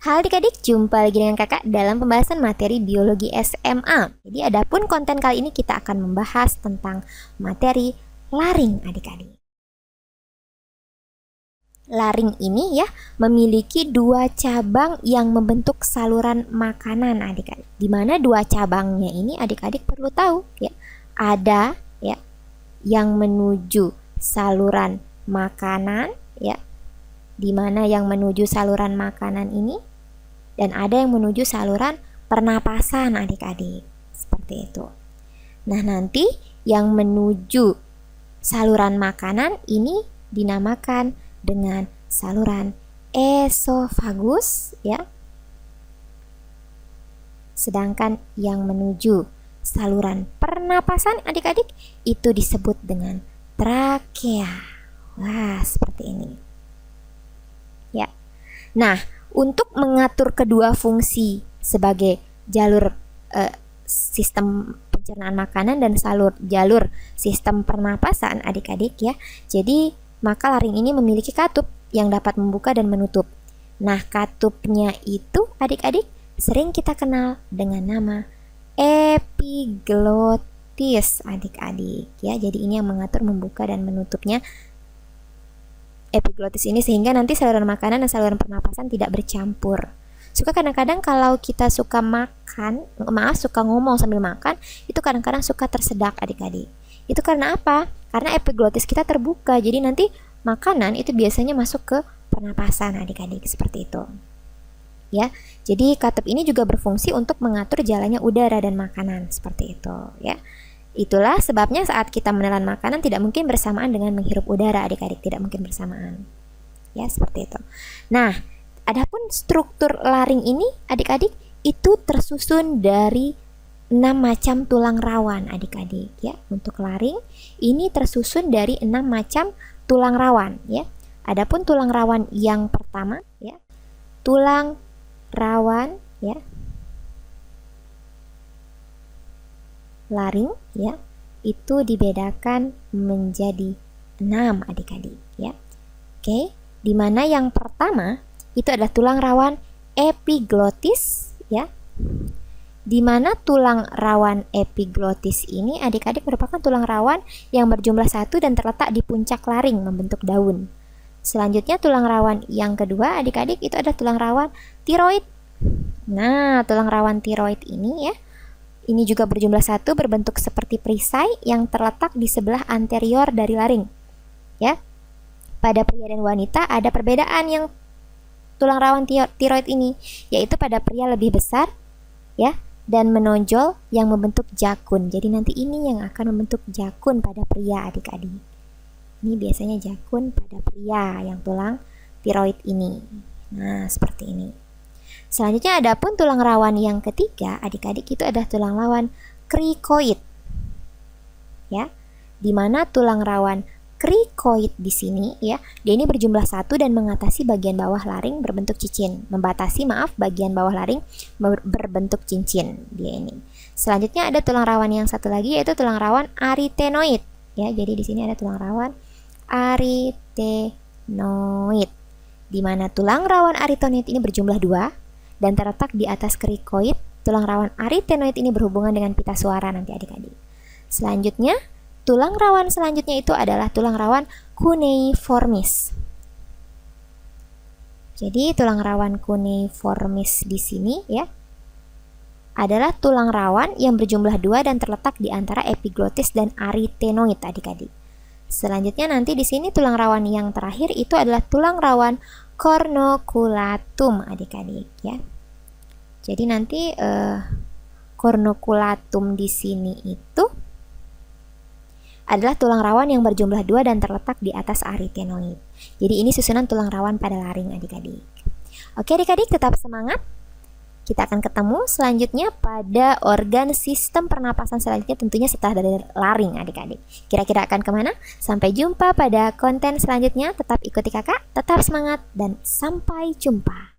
Halo adik-adik, jumpa lagi dengan kakak dalam pembahasan materi biologi SMA. Jadi adapun konten kali ini kita akan membahas tentang materi laring adik-adik. Laring ini ya memiliki dua cabang yang membentuk saluran makanan adik-adik. Di mana dua cabangnya ini adik-adik perlu tahu ya. Ada ya yang menuju saluran makanan ya. Di mana yang menuju saluran makanan ini dan ada yang menuju saluran pernapasan adik-adik. Seperti itu. Nah, nanti yang menuju saluran makanan ini dinamakan dengan saluran esofagus ya. Sedangkan yang menuju saluran pernapasan adik-adik itu disebut dengan trakea. Wah, seperti ini. Ya. Nah, untuk mengatur kedua fungsi sebagai jalur sistem pencernaan makanan dan jalur sistem pernapasan adik-adik ya. Jadi maka laring ini memiliki katup yang dapat membuka dan menutup. Nah, katupnya itu adik-adik sering kita kenal dengan nama epiglotis adik-adik ya. Jadi ini yang mengatur membuka dan menutupnya epiglotis ini sehingga nanti saluran makanan dan saluran pernapasan tidak bercampur. Suka kadang-kadang kalau kita suka ngomong sambil makan, itu kadang-kadang suka tersedak adik-adik. Itu karena apa? Karena epiglotis kita terbuka, jadi nanti makanan itu biasanya masuk ke pernapasan adik-adik, seperti itu. Ya, jadi katup ini juga berfungsi untuk mengatur jalannya udara dan makanan, seperti itu. Ya. Itulah sebabnya saat kita menelan makanan tidak mungkin bersamaan dengan menghirup udara adik-adik, tidak mungkin bersamaan. Ya, seperti itu. Nah, adapun struktur laring ini adik-adik itu tersusun dari 6 macam tulang rawan adik-adik ya. Untuk laring ini tersusun dari 6 macam tulang rawan ya. Adapun tulang rawan yang pertama ya, tulang rawan ya laring ya, itu dibedakan menjadi 6 adik-adik ya. Oke, di mana yang pertama itu adalah tulang rawan epiglotis ya. Di mana tulang rawan epiglotis ini adik-adik merupakan tulang rawan yang berjumlah 1 dan terletak di puncak laring membentuk daun. Selanjutnya tulang rawan yang kedua adik-adik itu adalah tulang rawan tiroid. Nah, tulang rawan tiroid ini ya, ini juga berjumlah 1 berbentuk seperti perisai yang terletak di sebelah anterior dari laring. Ya. Pada pria dan wanita ada perbedaan yang tulang rawan tiroid ini, yaitu pada pria lebih besar ya dan menonjol yang membentuk jakun. Jadi nanti ini yang akan membentuk jakun pada pria adik-adik. Ini biasanya jakun pada pria yang tulang tiroid ini. Nah, seperti ini. Selanjutnya ada pun tulang rawan yang ketiga adik-adik itu adalah tulang rawan krikoid. Ya. Di mana tulang rawan krikoid di sini ya, dia ini berjumlah 1 dan mengatasi bagian bawah laring berbentuk cincin. Bagian bawah laring berbentuk cincin dia ini. Selanjutnya ada tulang rawan yang satu lagi yaitu tulang rawan arytenoid. Ya, jadi di sini ada tulang rawan arytenoid. Di mana tulang rawan arytenoid ini berjumlah 2 dan terletak di atas krikoid. Tulang rawan arytenoid ini berhubungan dengan pita suara nanti adik-adik. Selanjutnya, tulang rawan selanjutnya itu adalah tulang rawan cuneiformis. Jadi tulang rawan cuneiformis di sini ya adalah tulang rawan yang berjumlah 2 dan terletak di antara epiglotis dan arytenoid adik-adik. Selanjutnya nanti di sini tulang rawan yang terakhir itu adalah tulang rawan cornoculatum adik-adik ya. Jadi nanti cornoculatum di sini itu adalah tulang rawan yang berjumlah 2 dan terletak di atas arytenoid. Jadi ini susunan tulang rawan pada laring adik-adik. Oke adik-adik, tetap semangat. Kita akan ketemu selanjutnya pada organ sistem pernapasan selanjutnya, tentunya setelah dari laring adik-adik. Kira-kira akan kemana? Sampai jumpa pada konten selanjutnya. Tetap ikuti kakak, tetap semangat, dan sampai jumpa.